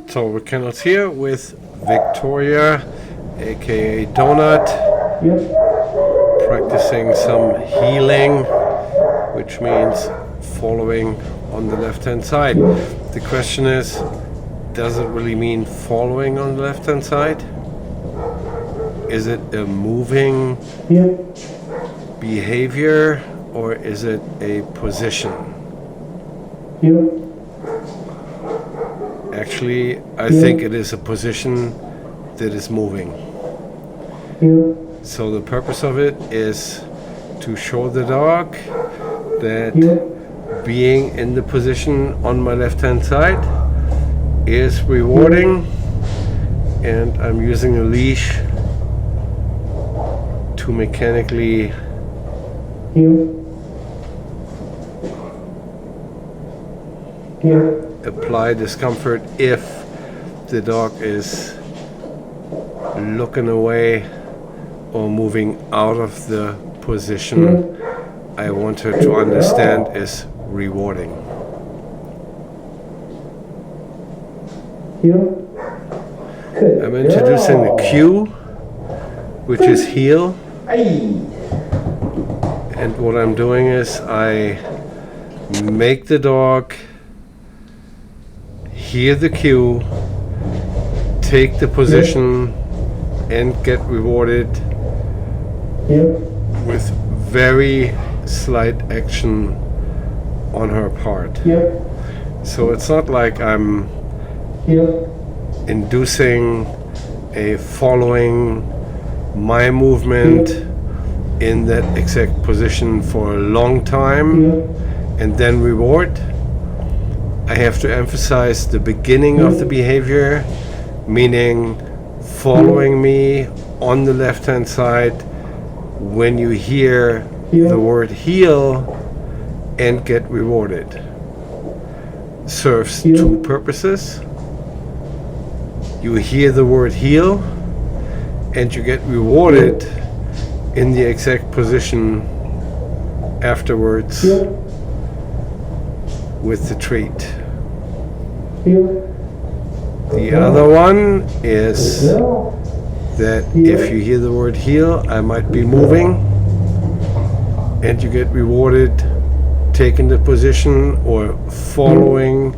So we cannot here with Victoria, aka Donut, practicing some heeling, which means following on the left hand side. The question is, does it really mean following on the left hand side? Is it a moving behavior or is it a position? Actually, I think it is a position that is moving. So the purpose of it is to show the dog that being in the position on my left hand side is rewarding, and I'm using a leash to mechanically apply discomfort if the dog is looking away or moving out of the position I want her to understand is rewarding. I'm introducing the cue, which is heel, and what I'm doing is I make the dog hear the cue, take the position, and get rewarded with very slight action on her part. So it's not like I'm inducing a following my movement in that exact position for a long time and then reward. I have to emphasize the beginning of the behavior, meaning following me on the left hand side when you hear the word heel and get rewarded. Serves two purposes. You hear the word heel and you get rewarded in the exact position afterwards with the treat. The other one is that if you hear the word heel, I might be moving and you get rewarded taking the position or following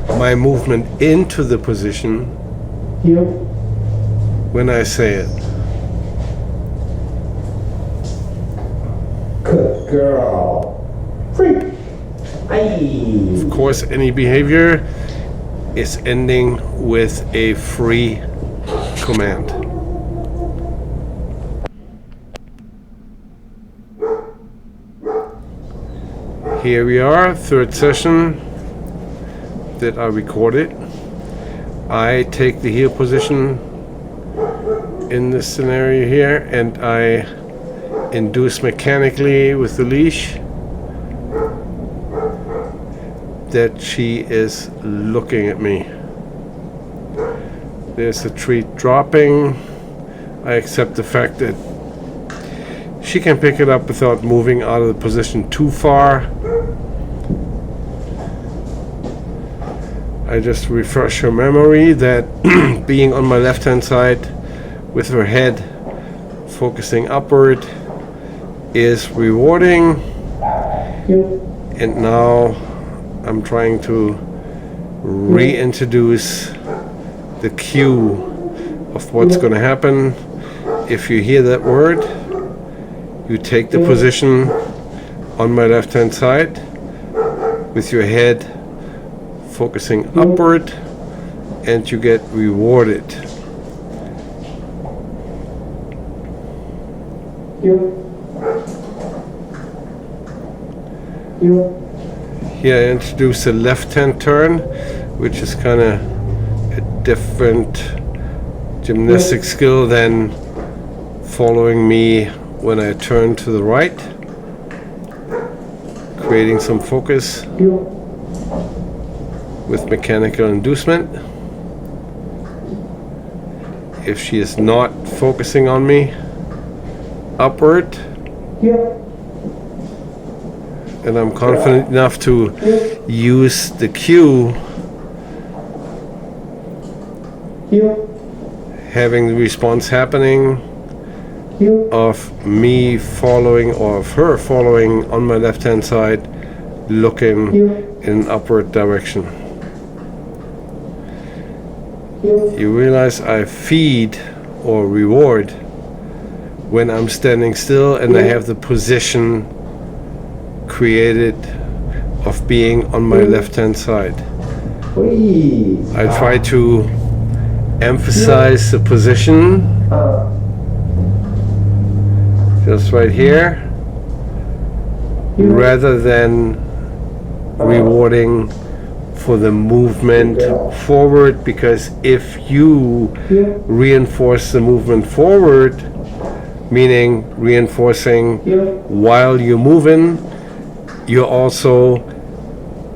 my movement into the position when I say it. Good girl. Freak. Aye. Of course, any behavior is ending with a free command. Here we are, third session that I recorded. I take the heel position in this scenario here and I induce mechanically with the leash that she is looking at me. There's the treat dropping. I accept the fact that she can pick it up without moving out of the position too far. I just refresh her memory that being on my left hand side with her head focusing upward is rewarding. And now I'm trying to reintroduce the cue of what's going to happen. If you hear that word, you take the position on my left hand side with your head focusing upward and you get rewarded. Here I introduce a left-hand turn, which is kind of a different gymnastic skill than following me when I turn to the right, creating some focus with mechanical inducement. If she is not focusing on me upward, and I'm confident enough to use the cue Heel. having the response happening Heel. of me following or of her following on my left hand side, looking Heel. in an upward direction. Heel. You realize I feed or reward when I'm standing still and I have the position created of being on my left hand side. Freeze. I try to emphasize the position just right here rather than rewarding for the movement forward, because if you reinforce the movement forward, meaning reinforcing while you're moving, you're also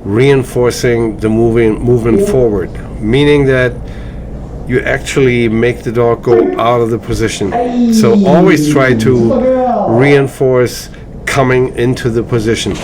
reinforcing the movement forward, meaning that you actually make the dog go out of the position. So always try to reinforce coming into the position.